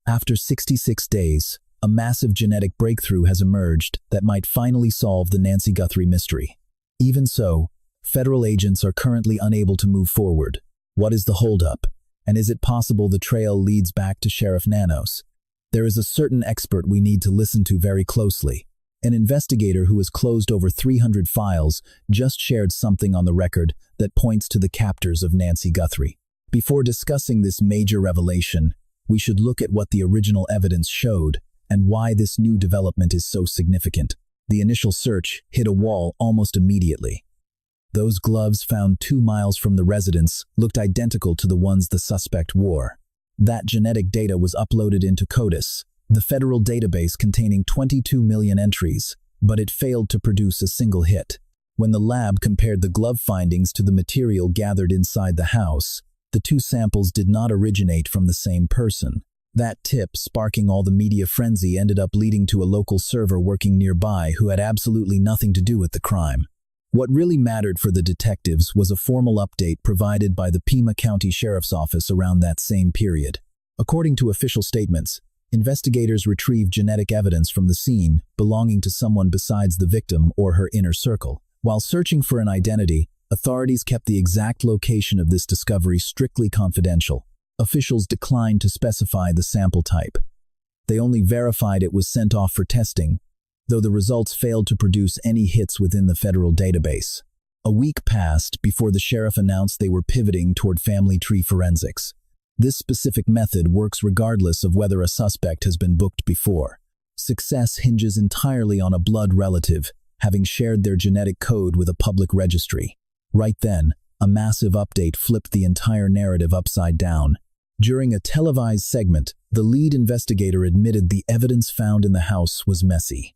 After 66 days, a massive genetic breakthrough has emerged that might finally solve the Nancy Guthrie mystery. Even so, federal agents are currently unable to move forward. What is the holdup? And is it possible the trail leads back to Sheriff Nanos? There is a certain expert we need to listen to very closely. An investigator who has closed over 300 files just shared something on the record that points to the captors of Nancy Guthrie. Before discussing this major revelation, we should look at what the original evidence showed and why this new development is so significant. The initial search hit a wall almost immediately. Those gloves found 2 miles from the residence looked identical to the ones the suspect wore. That genetic data was uploaded into CODIS, the federal database containing 22 million entries, but it failed to produce a single hit. When the lab compared the glove findings to the material gathered inside the house, the 2 samples did not originate from the same person. That tip, sparking all the media frenzy, ended up leading to a local server working nearby who had absolutely nothing to do with the crime. What really mattered for the detectives was a formal update provided by the Pima County Sheriff's Office around that same period. According to official statements, investigators retrieved genetic evidence from the scene belonging to someone besides the victim or her inner circle. While searching for an identity, authorities kept the exact location of this discovery strictly confidential. Officials declined to specify the sample type. They only verified it was sent off for testing, though the results failed to produce any hits within the federal database. A week passed before the sheriff announced they were pivoting toward family tree forensics. This specific method works regardless of whether a suspect has been booked before. Success hinges entirely on a blood relative having shared their genetic code with a public registry. Right then, a massive update flipped the entire narrative upside down. During a televised segment, the lead investigator admitted the evidence found in the house was messy.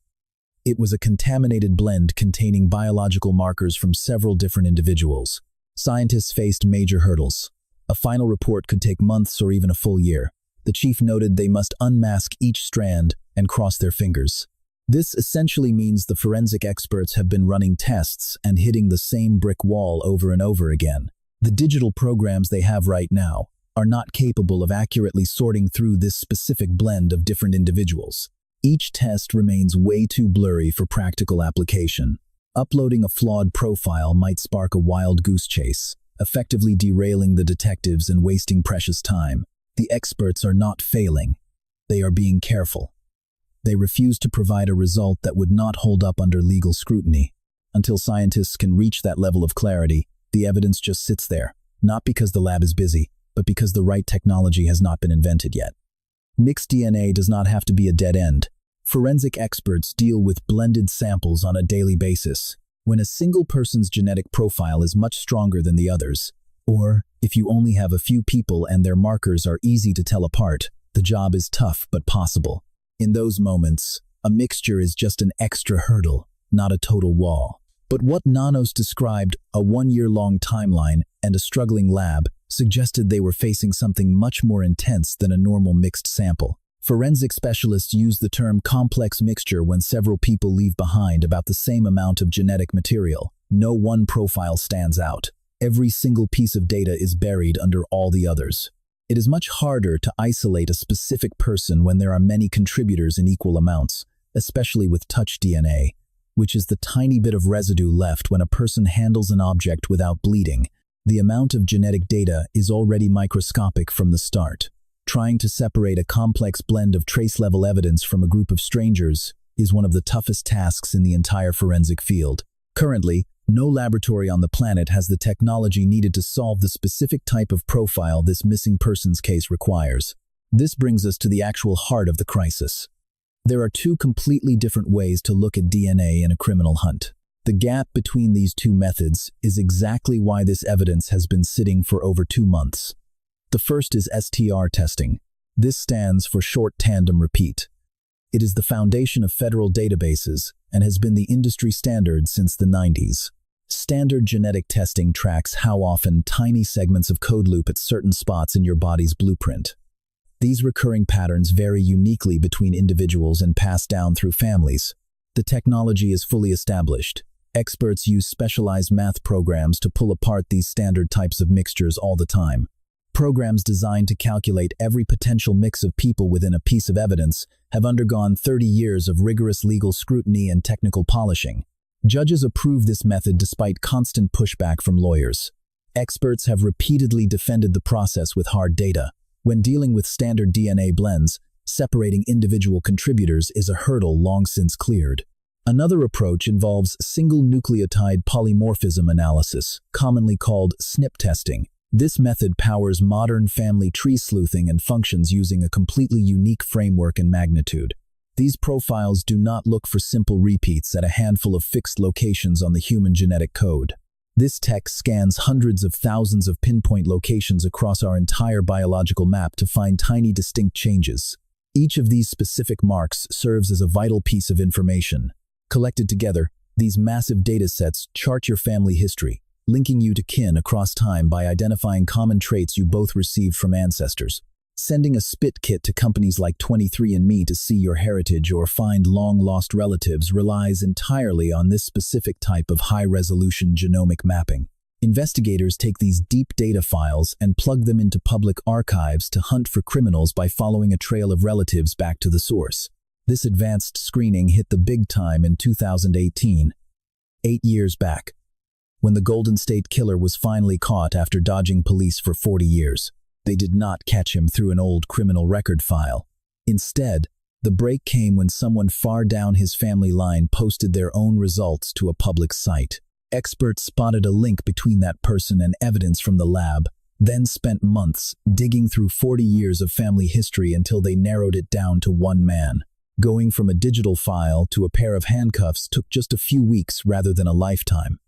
It was a contaminated blend containing biological markers from several different individuals. Scientists faced major hurdles. A final report could take months or even a full year. The chief noted they must unmask each strand and cross their fingers. This essentially means the forensic experts have been running tests and hitting the same brick wall over and over again. The digital programs they have right now are not capable of accurately sorting through this specific blend of different individuals. Each test remains way too blurry for practical application. Uploading a flawed profile might spark a wild goose chase, effectively derailing the detectives and wasting precious time. The experts are not failing. They are being careful. They refuse to provide a result that would not hold up under legal scrutiny. Until scientists can reach that level of clarity, the evidence just sits there, not because the lab is busy, but because the right technology has not been invented yet. Mixed DNA does not have to be a dead end. Forensic experts deal with blended samples on a daily basis. When a single person's genetic profile is much stronger than the others, or if you only have a few people and their markers are easy to tell apart, the job is tough but possible. In those moments, a mixture is just an extra hurdle, not a total wall. But what Nanos described, a 1-year-long timeline and a struggling lab, suggested they were facing something much more intense than a normal mixed sample. Forensic specialists use the term complex mixture when several people leave behind about the same amount of genetic material. No one profile stands out. Every single piece of data is buried under all the others. It is much harder to isolate a specific person when there are many contributors in equal amounts, especially with touch DNA, which is the tiny bit of residue left when a person handles an object without bleeding. The amount of genetic data is already microscopic from the start. Trying to separate a complex blend of trace-level evidence from a group of strangers is one of the toughest tasks in the entire forensic field. Currently, no laboratory on the planet has the technology needed to solve the specific type of profile this missing persons case requires. This brings us to the actual heart of the crisis. There are 2 completely different ways to look at DNA in a criminal hunt. The gap between these 2 methods is exactly why this evidence has been sitting for over 2 months. The first is STR testing. This stands for short tandem repeat. It is the foundation of federal databases and has been the industry standard since the 90s. Standard genetic testing tracks how often tiny segments of code loop at certain spots in your body's blueprint. These recurring patterns vary uniquely between individuals and pass down through families. The technology is fully established. Experts use specialized math programs to pull apart these standard types of mixtures all the time. programs designed to calculate every potential mix of people within a piece of evidence have undergone 30 years of rigorous legal scrutiny and technical polishing. Judges approve this method despite constant pushback from lawyers. Experts have repeatedly defended the process with hard data. When dealing with standard DNA blends, separating individual contributors is a hurdle long since cleared. Another approach involves single nucleotide polymorphism analysis, commonly called SNP testing. This method powers modern family tree sleuthing and functions using a completely unique framework and magnitude. These profiles do not look for simple repeats at a handful of fixed locations on the human genetic code. This tech scans hundreds of thousands of pinpoint locations across our entire biological map to find tiny distinct changes. Each of these specific marks serves as a vital piece of information. Collected together, these massive datasets chart your family history, linking you to kin across time by identifying common traits you both received from ancestors. Sending a spit kit to companies like 23andMe to see your heritage or find long-lost relatives relies entirely on this specific type of high-resolution genomic mapping. Investigators take these deep data files and plug them into public archives to hunt for criminals by following a trail of relatives back to the source. This advanced screening hit the big time in 2018, 8 years back, when the Golden State Killer was finally caught after dodging police for 40 years. They did not catch him through an old criminal record file. Instead, the break came when someone far down his family line posted their own results to a public site. Experts spotted a link between that person and evidence from the lab, then spent months digging through 40 years of family history until they narrowed it down to one man. Going from a digital file to a pair of handcuffs took just a few weeks rather than a lifetime.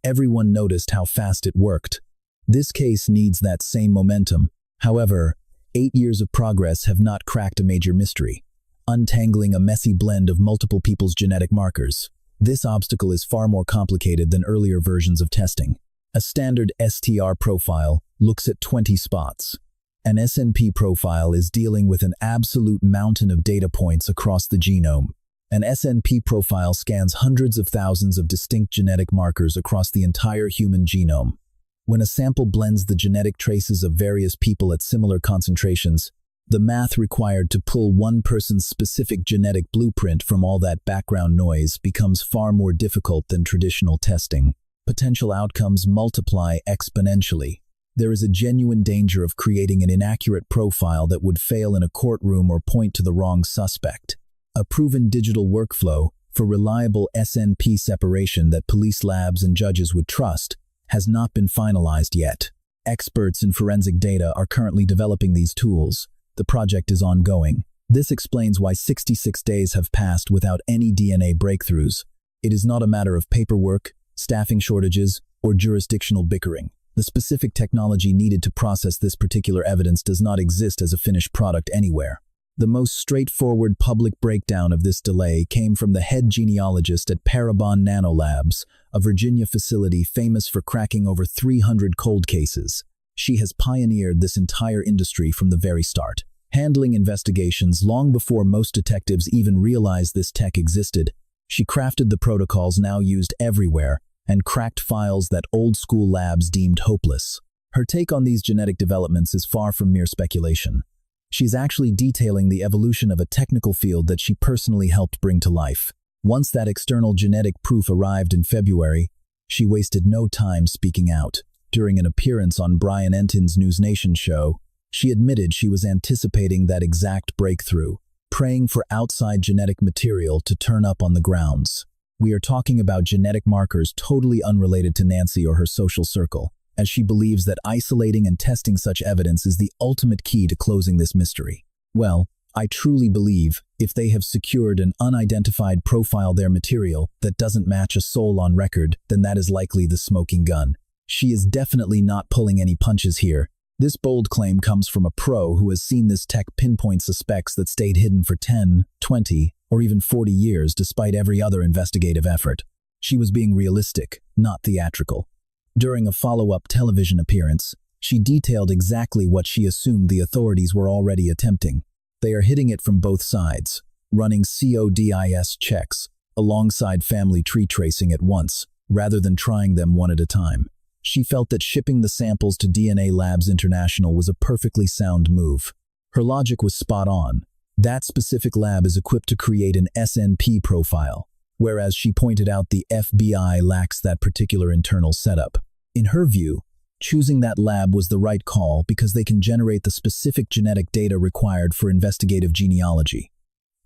Everyone noticed how fast it worked. This case needs that same momentum. However, 8 years of progress have not cracked a major mystery, untangling a messy blend of multiple people's genetic markers. This obstacle is far more complicated than earlier versions of testing. A standard STR profile looks at 20 spots. An SNP profile is dealing with an absolute mountain of data points across the genome. An SNP profile scans hundreds of thousands of distinct genetic markers across the entire human genome. When a sample blends the genetic traces of various people at similar concentrations, the math required to pull one person's specific genetic blueprint from all that background noise becomes far more difficult than traditional testing. Potential outcomes multiply exponentially. There is a genuine danger of creating an inaccurate profile that would fail in a courtroom or point to the wrong suspect. A proven digital workflow for reliable SNP separation that police labs and judges would trust has not been finalized yet. Experts in forensic data are currently developing these tools. The project is ongoing. This explains why 66 days have passed without any DNA breakthroughs. It is not a matter of paperwork, staffing shortages, or jurisdictional bickering. The specific technology needed to process this particular evidence does not exist as a finished product anywhere. The most straightforward public breakdown of this delay came from the head genealogist at Parabon Nanolabs, a Virginia facility famous for cracking over 300 cold cases. She has pioneered this entire industry from the very start, handling investigations long before most detectives even realized this tech existed. She crafted the protocols now used everywhere and cracked files that old-school labs deemed hopeless. Her take on these genetic developments is far from mere speculation. She's actually detailing the evolution of a technical field that she personally helped bring to life. Once that external genetic proof arrived in February, she wasted no time speaking out. During an appearance on Brian Entin's News Nation show, she admitted she was anticipating that exact breakthrough, praying for outside genetic material to turn up on the grounds. We are talking about genetic markers totally unrelated to Nancy or her social circle, as she believes that isolating and testing such evidence is the ultimate key to closing this mystery. Well, I truly believe if they have secured an unidentified profile their material that doesn't match a soul on record, then that is likely the smoking gun. She is definitely not pulling any punches here. This bold claim comes from a pro who has seen this tech pinpoint suspects that stayed hidden for 10, 20, or even 40 years despite every other investigative effort. She was being realistic, not theatrical. During a follow-up television appearance, she detailed exactly what she assumed the authorities were already attempting. They are hitting it from both sides, running CODIS checks alongside family tree tracing at once, rather than trying them one at a time. She felt that shipping the samples to DNA Labs International was a perfectly sound move. Her logic was spot on. That specific lab is equipped to create an SNP profile, whereas she pointed out the FBI lacks that particular internal setup. In her view, choosing that lab was the right call because they can generate the specific genetic data required for investigative genealogy.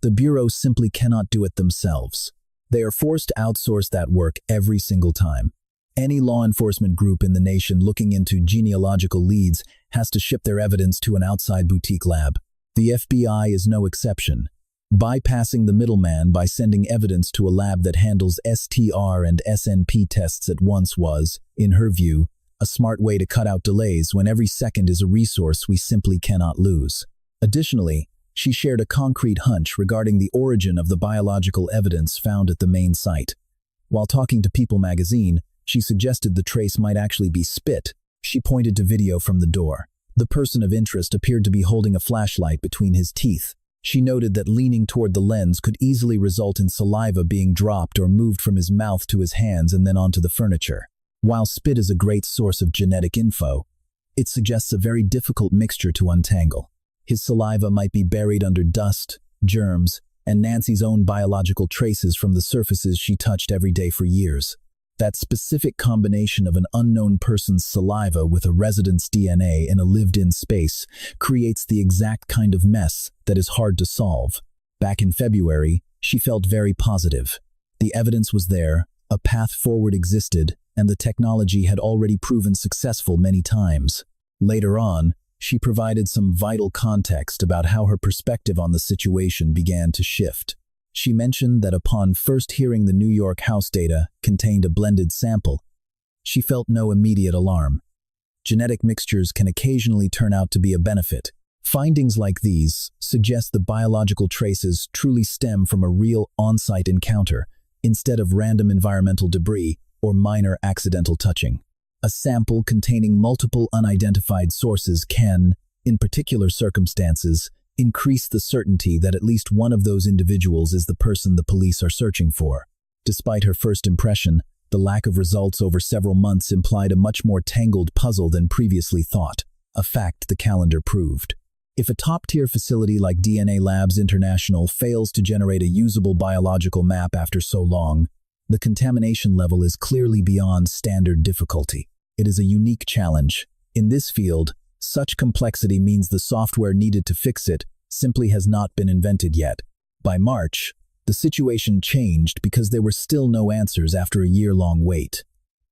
The Bureau simply cannot do it themselves. They are forced to outsource that work every single time. Any law enforcement group in the nation looking into genealogical leads has to ship their evidence to an outside boutique lab. The FBI is no exception, bypassing the middleman by sending evidence to a lab that handles STR and SNP tests at once was, in her view, a smart way to cut out delays when every second is a resource we simply cannot lose. Additionally, she shared a concrete hunch regarding the origin of the biological evidence found at the main site. While talking to People magazine, she suggested the trace might actually be spit. She pointed to video from the door. The person of interest appeared to be holding a flashlight between his teeth. She noted that leaning toward the lens could easily result in saliva being dropped or moved from his mouth to his hands and then onto the furniture. While spit is a great source of genetic info, it suggests a very difficult mixture to untangle. His saliva might be buried under dust, germs, and Nancy's own biological traces from the surfaces she touched every day for years. That specific combination of an unknown person's saliva with a resident's DNA in a lived-in space creates the exact kind of mess that is hard to solve. Back in February, she felt very positive. The evidence was there, a path forward existed, and the technology had already proven successful many times. Later on, she provided some vital context about how her perspective on the situation began to shift. She mentioned that upon first hearing the New York house data contained a blended sample, she felt no immediate alarm. Genetic mixtures can occasionally turn out to be a benefit. Findings like these suggest the biological traces truly stem from a real on-site encounter, instead of random environmental debris or minor accidental touching. A sample containing multiple unidentified sources can, in particular circumstances, increase the certainty that at least one of those individuals is the person the police are searching for. Despite her first impression, the lack of results over several months implied a much more tangled puzzle than previously thought, a fact the calendar proved. If a top-tier facility like DNA Labs International fails to generate a usable biological map after so long, the contamination level is clearly beyond standard difficulty. It is a unique challenge. In this field, such complexity means the software needed to fix it simply has not been invented yet. By March, the situation changed because there were still no answers after a year-long wait.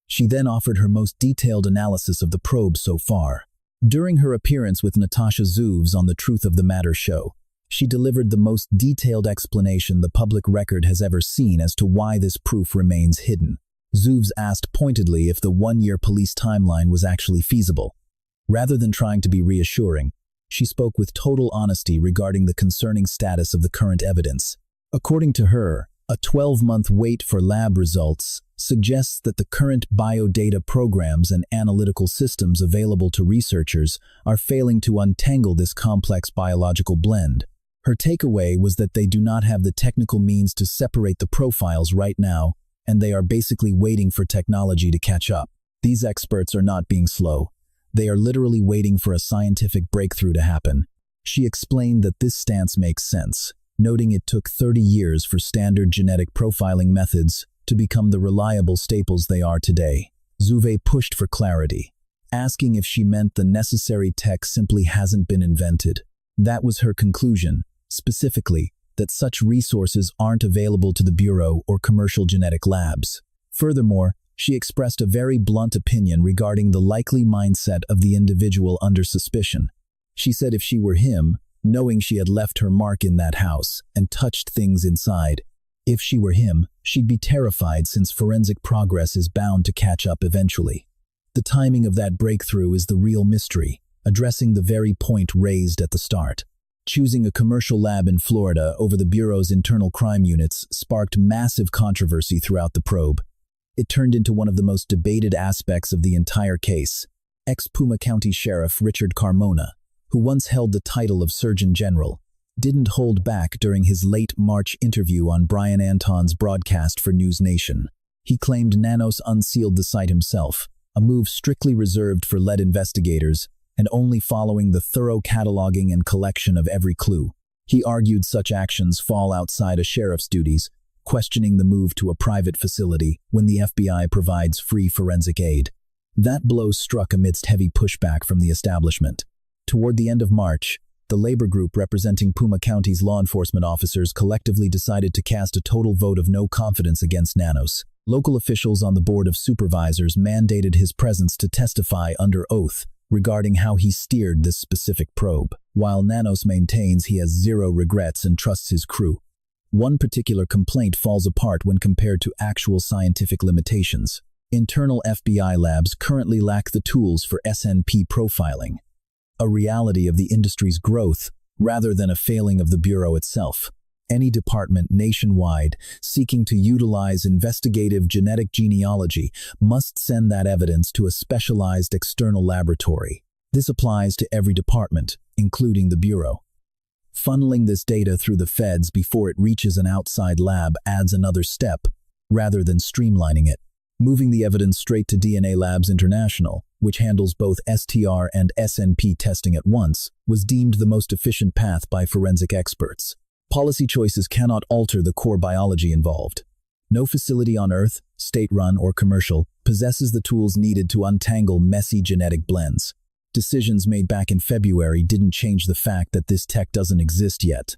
She then offered her most detailed analysis of the probe so far. During her appearance with Natasha Zuvs on the Truth of the Matter show, she delivered the most detailed explanation the public record has ever seen as to why this proof remains hidden. Zuvs asked pointedly if the one-year police timeline was actually feasible. Rather than trying to be reassuring, she spoke with total honesty regarding the concerning status of the current evidence. According to her, a 12-month wait for lab results suggests that the current biodata programs and analytical systems available to researchers are failing to untangle this complex biological blend. Her takeaway was that they do not have the technical means to separate the profiles right now, and they are basically waiting for technology to catch up. These experts are not being slow. They are literally waiting for a scientific breakthrough to happen. She explained that this stance makes sense, noting it took 30 years for standard genetic profiling methods to become the reliable staples they are today. Zuvs pushed for clarity, asking if she meant the necessary tech simply hasn't been invented. That was her conclusion, specifically, that such resources aren't available to the Bureau or commercial genetic labs. Furthermore, she expressed a very blunt opinion regarding the likely mindset of the individual under suspicion. She said if she were him, knowing she had left her mark in that house and touched things inside, if she were him, she'd be terrified since forensic progress is bound to catch up eventually. The timing of that breakthrough is the real mystery, addressing the very point raised at the start. Choosing a commercial lab in Florida over the Bureau's internal crime units sparked massive controversy throughout the probe. It turned into one of the most debated aspects of the entire case. Ex-Puma County Sheriff Richard Carmona, who once held the title of Surgeon General, didn't hold back during his late March interview on Brian Anton's broadcast for News Nation. He claimed Nanos unsealed the site himself, a move strictly reserved for lead investigators and only following the thorough cataloging and collection of every clue. He argued such actions fall outside a sheriff's duties, questioning the move to a private facility when the FBI provides free forensic aid. That blow struck amidst heavy pushback from the establishment. Toward the end of March, the labor group representing Puma County's law enforcement officers collectively decided to cast a total vote of no confidence against Nanos. Local officials on the Board of Supervisors mandated his presence to testify under oath regarding how he steered this specific probe, while Nanos maintains he has zero regrets and trusts his crew. One particular complaint falls apart when compared to actual scientific limitations. Internal FBI labs currently lack the tools for SNP profiling, a reality of the industry's growth rather than a failing of the Bureau itself. Any department nationwide seeking to utilize investigative genetic genealogy must send that evidence to a specialized external laboratory. This applies to every department, including the Bureau. Funneling this data through the feds before it reaches an outside lab adds another step, rather than streamlining it. Moving the evidence straight to DNA Labs International, which handles both STR and SNP testing at once, was deemed the most efficient path by forensic experts. Policy choices cannot alter the core biology involved. No facility on Earth, state-run or commercial, possesses the tools needed to untangle messy genetic blends. Decisions made back in February didn't change the fact that this tech doesn't exist yet.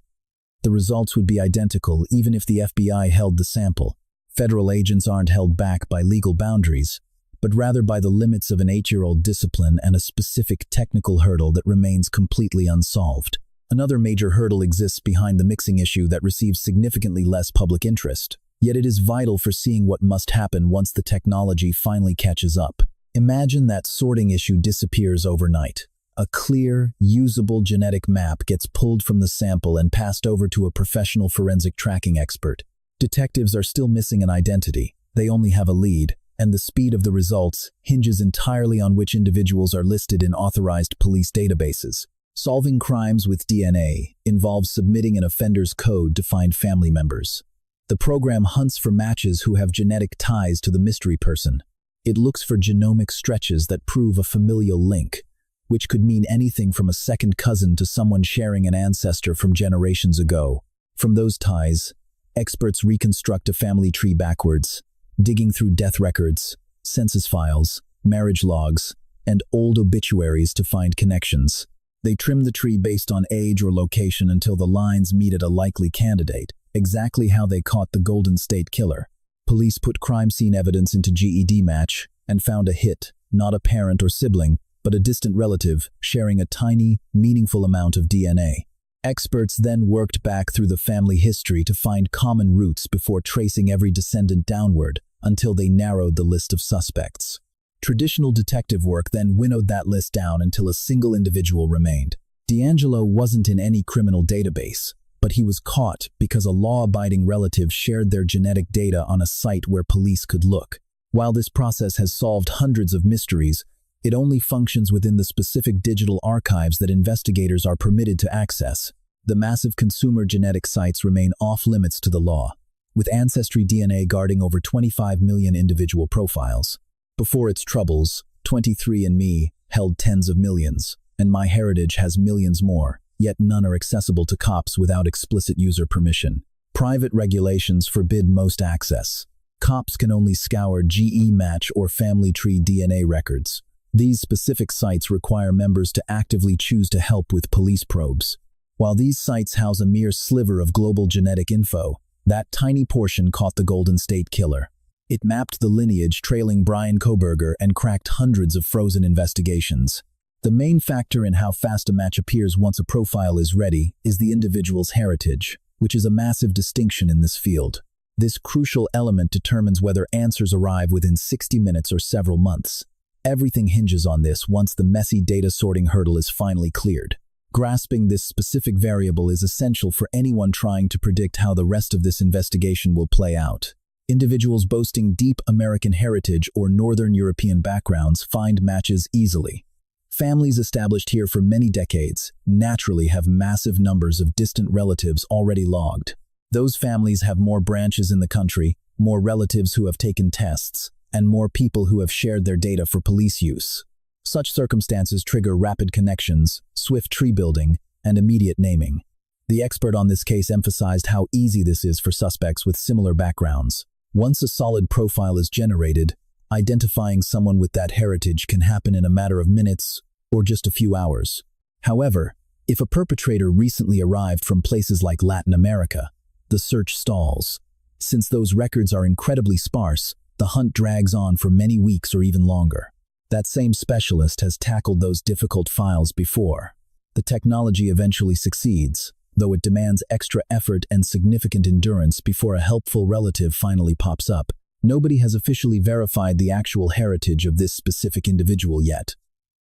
The results would be identical even if the FBI held the sample. Federal agents aren't held back by legal boundaries, but rather by the limits of an 8-year-old discipline and a specific technical hurdle that remains completely unsolved. Another major hurdle exists behind the mixing issue that receives significantly less public interest, yet it is vital for seeing what must happen once the technology finally catches up. Imagine that sorting issue disappears overnight. A clear, usable genetic map gets pulled from the sample and passed over to a professional forensic tracking expert. Detectives are still missing an identity. They only have a lead, and the speed of the results hinges entirely on which individuals are listed in authorized police databases. Solving crimes with DNA involves submitting an offender's code to find family members. The program hunts for matches who have genetic ties to the mystery person. It looks for genomic stretches that prove a familial link, which could mean anything from a second cousin to someone sharing an ancestor from generations ago. From those ties, experts reconstruct a family tree backwards, digging through death records, census files, marriage logs, and old obituaries to find connections. They trim the tree based on age or location until the lines meet at a likely candidate, exactly how they caught the Golden State Killer. Police put crime scene evidence into GED match and found a hit, not a parent or sibling, but a distant relative sharing a tiny, meaningful amount of DNA. Experts then worked back through the family history to find common roots before tracing every descendant downward until they narrowed the list of suspects. Traditional detective work then winnowed that list down until a single individual remained. D'Angelo wasn't in any criminal database, but he was caught because a law-abiding relative shared their genetic data on a site where police could look. While this process has solved hundreds of mysteries, it only functions within the specific digital archives that investigators are permitted to access. The massive consumer genetic sites remain off-limits to the law, with Ancestry DNA guarding over 25 million individual profiles. Before its troubles, 23andMe held tens of millions, and MyHeritage has millions more, yet none are accessible to cops without explicit user permission. Private regulations forbid most access. Cops can only scour GE match or family tree DNA records. These specific sites require members to actively choose to help with police probes. While these sites house a mere sliver of global genetic info, that tiny portion caught the Golden State Killer. It mapped the lineage trailing Brian Koberger and cracked hundreds of frozen investigations. The main factor in how fast a match appears once a profile is ready is the individual's heritage, which is a massive distinction in this field. This crucial element determines whether answers arrive within 60 minutes or several months. Everything hinges on this once the messy data sorting hurdle is finally cleared. Grasping this specific variable is essential for anyone trying to predict how the rest of this investigation will play out. Individuals boasting deep American heritage or Northern European backgrounds find matches easily. Families established here for many decades naturally have massive numbers of distant relatives already logged. Those families have more branches in the country, more relatives who have taken tests, and more people who have shared their data for police use. Such circumstances trigger rapid connections, swift tree building, and immediate naming. The expert on this case emphasized how easy this is for suspects with similar backgrounds. Once a solid profile is generated, identifying someone with that heritage can happen in a matter of minutes or just a few hours. However, if a perpetrator recently arrived from places like Latin America, the search stalls. Since those records are incredibly sparse, the hunt drags on for many weeks or even longer. That same specialist has tackled those difficult files before. The technology eventually succeeds, though it demands extra effort and significant endurance before a helpful relative finally pops up. Nobody has officially verified the actual heritage of this specific individual yet.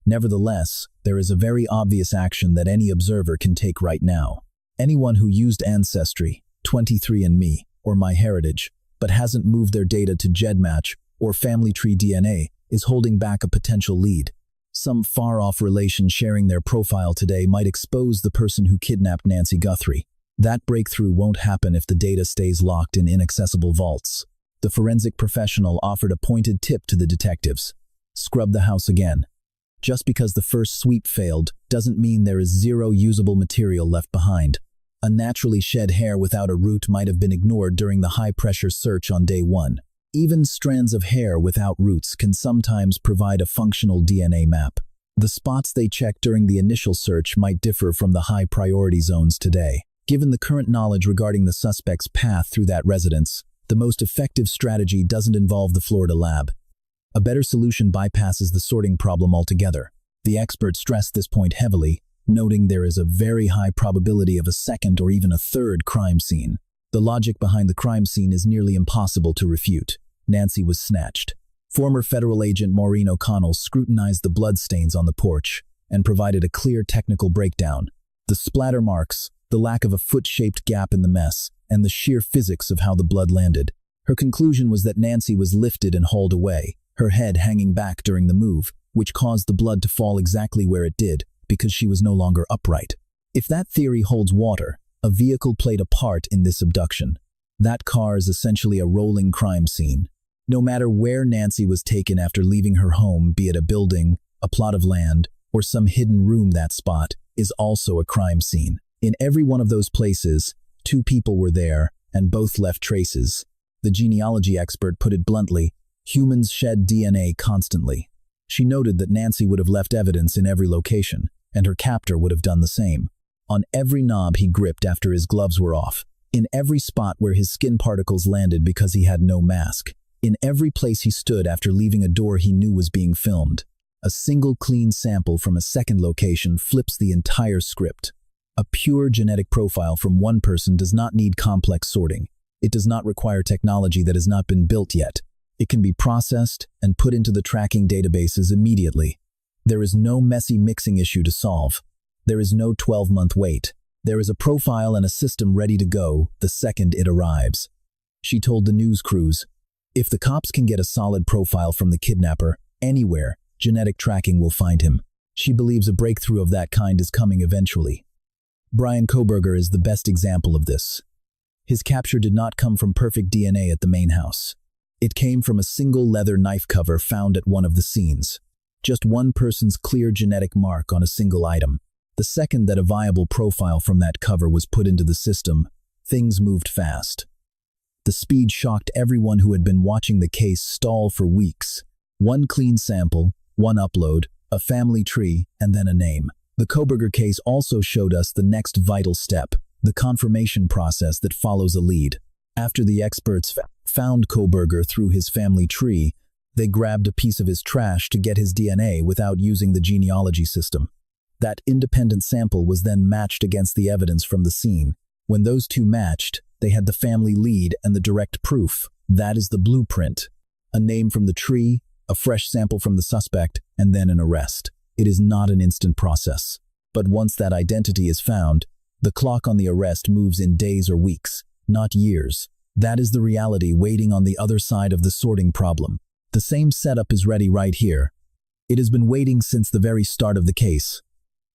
Nevertheless, there is a very obvious action that any observer can take right now. Anyone who used Ancestry, 23andMe, or MyHeritage, but hasn't moved their data to GEDmatch or Family Tree DNA is holding back a potential lead. Some far-off relation sharing their profile today might expose the person who kidnapped Nancy Guthrie. That breakthrough won't happen if the data stays locked in inaccessible vaults. The forensic professional offered a pointed tip to the detectives. Scrub the house again. Just because the first sweep failed doesn't mean there is zero usable material left behind. A naturally shed hair without a root might have been ignored during the high-pressure search on day one. Even strands of hair without roots can sometimes provide a functional DNA map. The spots they checked during the initial search might differ from the high-priority zones today. Given the current knowledge regarding the suspect's path through that residence, the most effective strategy doesn't involve the Florida lab. A better solution bypasses the sorting problem altogether. The expert stressed this point heavily, noting there is a very high probability of a second or even a third crime scene. The logic behind the crime scene is nearly impossible to refute. Nancy was snatched. Former federal agent Maureen O'Connell scrutinized the bloodstains on the porch and provided a clear technical breakdown. The splatter marks, the lack of a foot-shaped gap in the mess, and the sheer physics of how the blood landed. Her conclusion was that Nancy was lifted and hauled away, her head hanging back during the move, which caused the blood to fall exactly where it did, because she was no longer upright. If that theory holds water, a vehicle played a part in this abduction. That car is essentially a rolling crime scene. No matter where Nancy was taken after leaving her home, be it a building, a plot of land, or some hidden room, that spot is also a crime scene. In every one of those places, two people were there, and both left traces. The genealogy expert put it bluntly, humans shed DNA constantly. She noted that Nancy would have left evidence in every location, and her captor would have done the same. On every knob he gripped after his gloves were off, in every spot where his skin particles landed because he had no mask, in every place he stood after leaving a door he knew was being filmed. A single clean sample from a second location flips the entire script. A pure genetic profile from one person does not need complex sorting. It does not require technology that has not been built yet. It can be processed and put into the tracking databases immediately. There is no messy mixing issue to solve. There is no 12-month wait. There is a profile and a system ready to go the second it arrives. She told the news crews, if the cops can get a solid profile from the kidnapper, anywhere, genetic tracking will find him. She believes a breakthrough of that kind is coming eventually. Brian Kohberger is the best example of this. His capture did not come from perfect DNA at the main house. It came from a single leather knife cover found at one of the scenes. Just one person's clear genetic mark on a single item. The second that a viable profile from that cover was put into the system, things moved fast. The speed shocked everyone who had been watching the case stall for weeks. One clean sample, one upload, a family tree, and then a name. The Kohberger case also showed us the next vital step, the confirmation process that follows a lead. After the experts found Kohberger through his family tree, they grabbed a piece of his trash to get his DNA without using the genealogy system. That independent sample was then matched against the evidence from the scene. When those two matched, they had the family lead and the direct proof. That is the blueprint. A name from the tree, a fresh sample from the suspect, and then an arrest. It is not an instant process. But once that identity is found, the clock on the arrest moves in days or weeks, not years. That is the reality waiting on the other side of the sorting problem. The same setup is ready right here. It has been waiting since the very start of the case.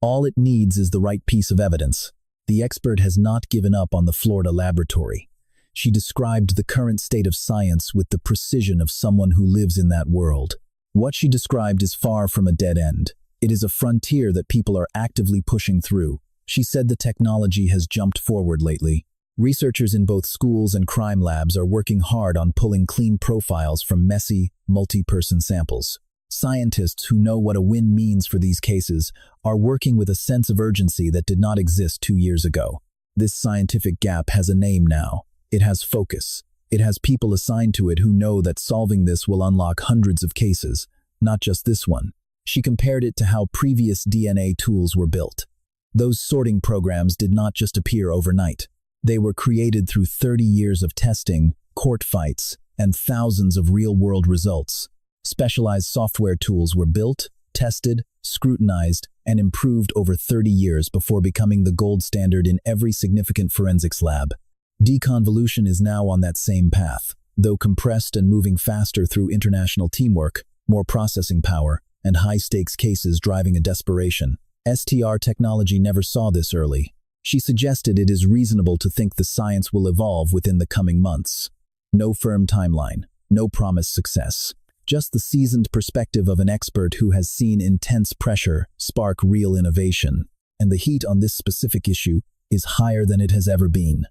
All it needs is the right piece of evidence. The expert has not given up on the Florida laboratory. She described the current state of science with the precision of someone who lives in that world. What she described is far from a dead end. It is a frontier that people are actively pushing through. She said the technology has jumped forward lately. Researchers in both schools and crime labs are working hard on pulling clean profiles from messy, multi-person samples. Scientists who know what a win means for these cases are working with a sense of urgency that did not exist 2 years ago. This scientific gap has a name now. It has focus. It has people assigned to it who know that solving this will unlock hundreds of cases, not just this one. She compared it to how previous DNA tools were built. Those sorting programs did not just appear overnight. They were created through 30 years of testing, court fights, and thousands of real-world results. Specialized software tools were built, tested, scrutinized, and improved over 30 years before becoming the gold standard in every significant forensics lab. Deconvolution is now on that same path, though compressed and moving faster through international teamwork, more processing power, and high-stakes cases driving a desperation. STR technology never saw this early. She suggested it is reasonable to think the science will evolve within the coming months. No firm timeline, no promised success. Just the seasoned perspective of an expert who has seen intense pressure spark real innovation. And the heat on this specific issue is higher than it has ever been.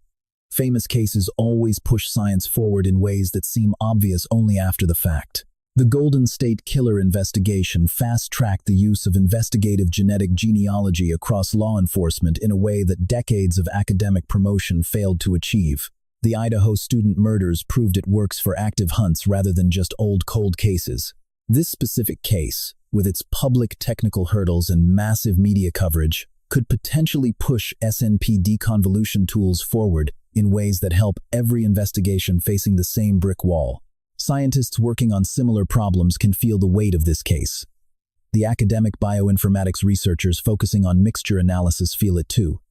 Famous cases always push science forward in ways that seem obvious only after the fact. The Golden State Killer investigation fast-tracked the use of investigative genetic genealogy across law enforcement in a way that decades of academic promotion failed to achieve. The Idaho student murders proved it works for active hunts rather than just old cold cases. This specific case, with its public technical hurdles and massive media coverage, could potentially push SNP deconvolution tools forward in ways that help every investigation facing the same brick wall. Scientists working on similar problems can feel the weight of this case. The academic bioinformatics researchers focusing on mixture analysis feel it too.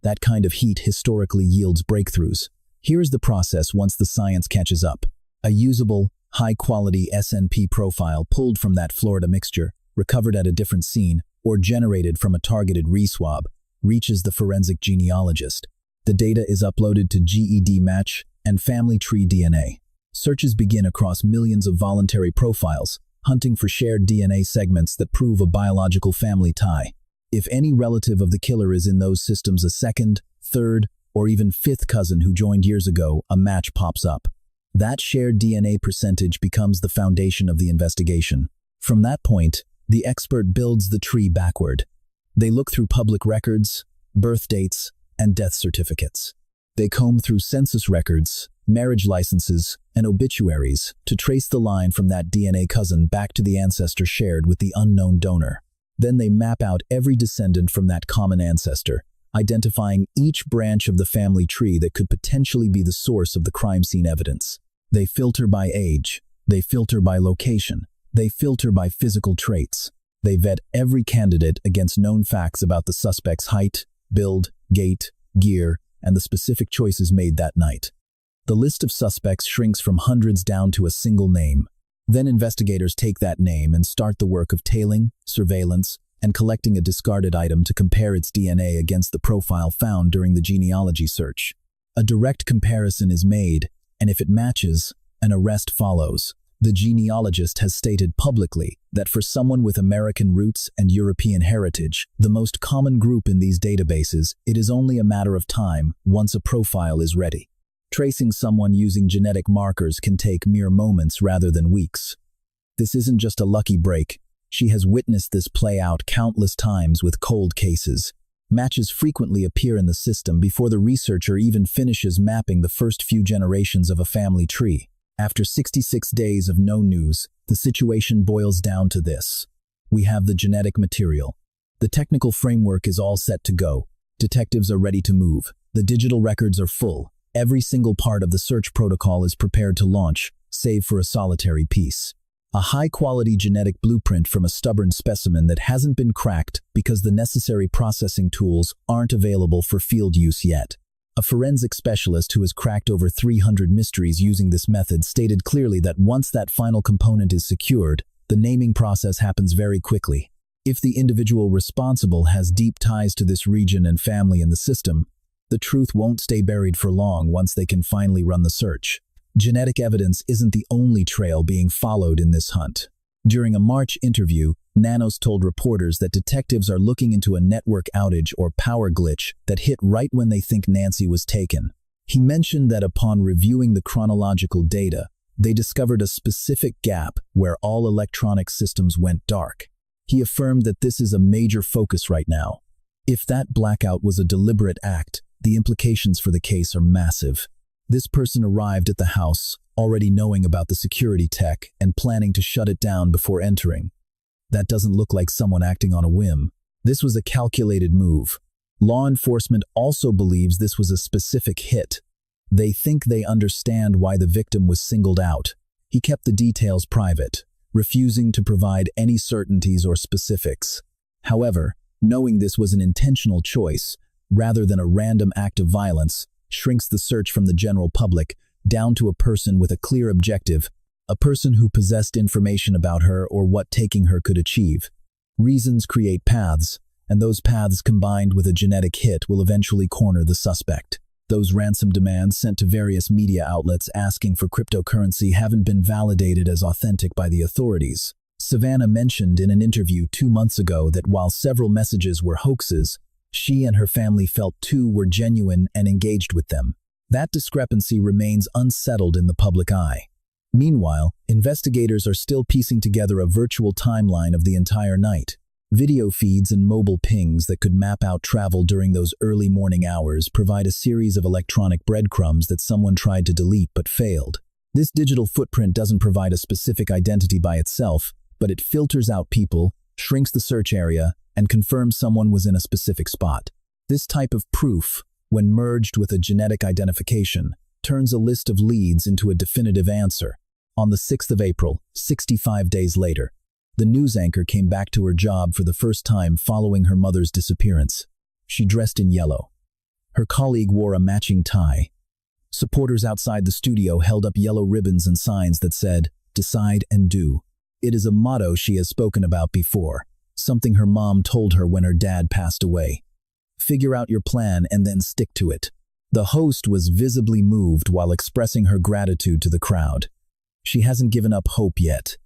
That kind of heat historically yields breakthroughs. Here's the process once the science catches up. A usable, high-quality SNP profile pulled from that Florida mixture, recovered at a different scene, or generated from a targeted reswab, reaches the forensic genealogist. The data is uploaded to GED Match and Family Tree DNA. Searches begin across millions of voluntary profiles, hunting for shared DNA segments that prove a biological family tie. If any relative of the killer is in those systems a second, third, or even fifth cousin who joined years ago, a match pops up. That shared DNA percentage becomes the foundation of the investigation. From that point, the expert builds the tree backward. They look through public records, birth dates, and death certificates. They comb through census records, marriage licenses, and obituaries to trace the line from that DNA cousin back to the ancestor shared with the unknown donor. Then they map out every descendant from that common ancestor, identifying each branch of the family tree that could potentially be the source of the crime scene evidence. They filter by age. They filter by location. They filter by physical traits. They vet every candidate against known facts about the suspect's height, build, gait, gear, and the specific choices made that night. The list of suspects shrinks from hundreds down to a single name. Then investigators take that name and start the work of tailing, surveillance, and collecting a discarded item to compare its DNA against the profile found during the genealogy search. A direct comparison is made, and if it matches, an arrest follows. The genealogist has stated publicly that for someone with American roots and European heritage, the most common group in these databases, it is only a matter of time once a profile is ready. Tracing someone using genetic markers can take mere moments rather than weeks. This isn't just a lucky break. She has witnessed this play out countless times with cold cases. Matches frequently appear in the system before the researcher even finishes mapping the first few generations of a family tree. After 66 days of no news, the situation boils down to this. We have the genetic material. The technical framework is all set to go. Detectives are ready to move. The digital records are full. Every single part of the search protocol is prepared to launch, save for a solitary piece. A high-quality genetic blueprint from a stubborn specimen that hasn't been cracked because the necessary processing tools aren't available for field use yet. A forensic specialist who has cracked over 300 mysteries using this method stated clearly that once that final component is secured, the naming process happens very quickly. If the individual responsible has deep ties to this region and family in the system, The truth won't stay buried for long once they can finally run the search. Genetic evidence isn't the only trail being followed in this hunt. During a March interview, Nanos told reporters that detectives are looking into a network outage or power glitch that hit right when they think Nancy was taken. He mentioned that upon reviewing the chronological data, they discovered a specific gap where all electronic systems went dark. He affirmed that this is a major focus right now. If that blackout was a deliberate act, the implications for the case are massive. This person arrived at the house, already knowing about the security tech and planning to shut it down before entering. That doesn't look like someone acting on a whim. This was a calculated move. Law enforcement also believes this was a specific hit. They think they understand why the victim was singled out. He kept the details private, refusing to provide any certainties or specifics. However, knowing this was an intentional choice, rather than a random act of violence, shrinks the search from the general public down to a person with a clear objective, a person who possessed information about her or what taking her could achieve. Reasons create paths, and those paths combined with a genetic hit will eventually corner the suspect. Those ransom demands sent to various media outlets asking for cryptocurrency haven't been validated as authentic by the authorities. Savannah mentioned in an interview 2 months ago that while several messages were hoaxes, she and her family felt 2 were genuine and engaged with them. That discrepancy remains unsettled in the public eye. Meanwhile, investigators are still piecing together a virtual timeline of the entire night. Video feeds and mobile pings that could map out travel during those early morning hours provide a series of electronic breadcrumbs that someone tried to delete but failed. This digital footprint doesn't provide a specific identity by itself, but it filters out people, shrinks the search area, and confirms someone was in a specific spot. This type of proof, when merged with a genetic identification, turns a list of leads into a definitive answer. On the 6th of April, 65 days later, the news anchor came back to her job for the first time following her mother's disappearance. She dressed in yellow. Her colleague wore a matching tie. Supporters outside the studio held up yellow ribbons and signs that said, "Decide and do." It is a motto she has spoken about before, something her mom told her when her dad passed away. Figure out your plan and then stick to it. The host was visibly moved while expressing her gratitude to the crowd. She hasn't given up hope yet.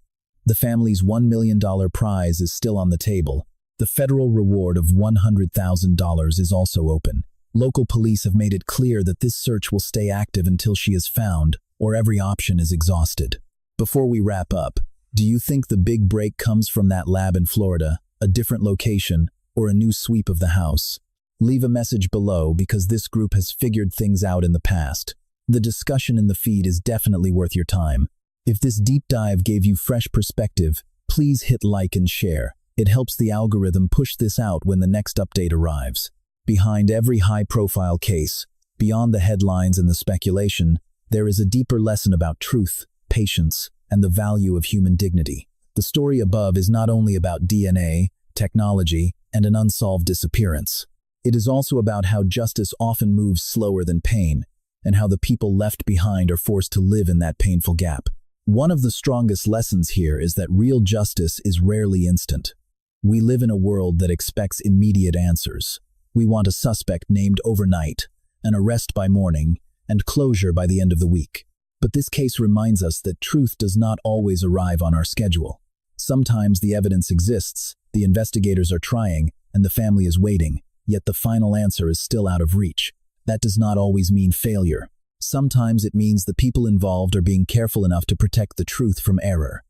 The family's $1 million prize is still on the table. The federal reward of $100,000 is also open. Local police have made it clear that this search will stay active until she is found, or every option is exhausted. Before we wrap up, do you think the big break comes from that lab in Florida, a different location, or a new sweep of the house? Leave a message below because this group has figured things out in the past. The discussion in the feed is definitely worth your time. If this deep dive gave you fresh perspective, please hit like and share. It helps the algorithm push this out when the next update arrives. Behind every high-profile case, beyond the headlines and the speculation, there is a deeper lesson about truth, patience, and the value of human dignity. The story above is not only about DNA, technology, and an unsolved disappearance. It is also about how justice often moves slower than pain, and how the people left behind are forced to live in that painful gap. One of the strongest lessons here is that real justice is rarely instant. We live in a world that expects immediate answers. We want a suspect named overnight, an arrest by morning, and closure by the end of the week. But this case reminds us that truth does not always arrive on our schedule. Sometimes the evidence exists, the investigators are trying, and the family is waiting, yet the final answer is still out of reach. That does not always mean failure. Sometimes it means the people involved are being careful enough to protect the truth from error.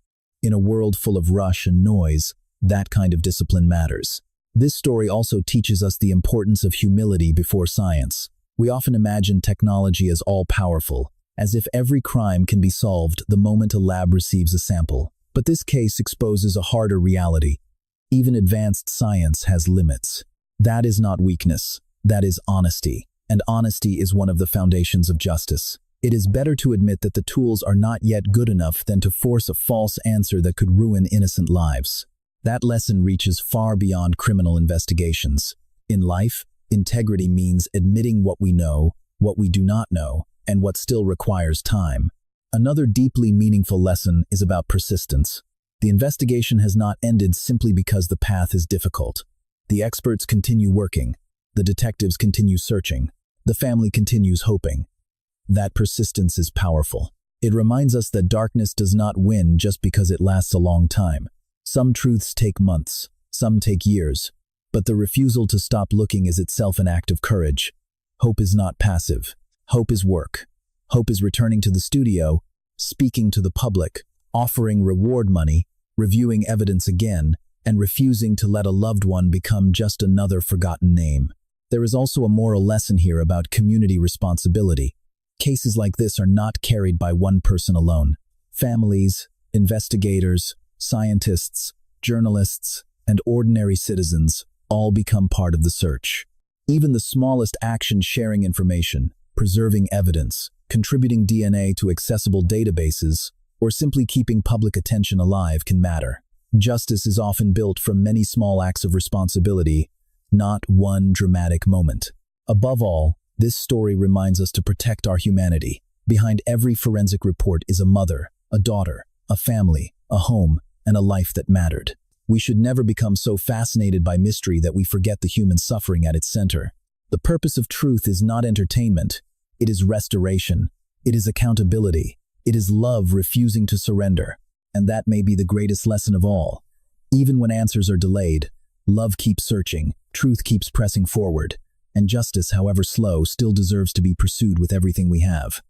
In a world full of rush and noise, that kind of discipline matters. This story also teaches us the importance of humility before science. We often imagine technology as all-powerful, as if every crime can be solved the moment a lab receives a sample. But this case exposes a harder reality. Even advanced science has limits. That is not weakness, that is honesty. And honesty is one of the foundations of justice. It is better to admit that the tools are not yet good enough than to force a false answer that could ruin innocent lives. That lesson reaches far beyond criminal investigations. In life, integrity means admitting what we know, what we do not know, and what still requires time. Another deeply meaningful lesson is about persistence. The investigation has not ended simply because the path is difficult. The experts continue working. The detectives continue searching. The family continues hoping. That persistence is powerful. It reminds us that darkness does not win just because it lasts a long time. Some truths take months, some take years, but the refusal to stop looking is itself an act of courage. Hope is not passive. Hope is work. Hope is returning to the studio, speaking to the public, offering reward money, reviewing evidence again, and refusing to let a loved one become just another forgotten name. There is also a moral lesson here about community responsibility. Cases like this are not carried by one person alone. Families, investigators, scientists, journalists, and ordinary citizens all become part of the search. Even the smallest action sharing information, preserving evidence, contributing DNA to accessible databases, or simply keeping public attention alive can matter. Justice is often built from many small acts of responsibility, not one dramatic moment. Above all, this story reminds us to protect our humanity. Behind every forensic report is a mother, a daughter, a family, a home, and a life that mattered. We should never become so fascinated by mystery that we forget the human suffering at its center. The purpose of truth is not entertainment. It is restoration. It is accountability. It is love refusing to surrender. And that may be the greatest lesson of all. Even when answers are delayed, love keeps searching, truth keeps pressing forward, and justice, however slow, still deserves to be pursued with everything we have.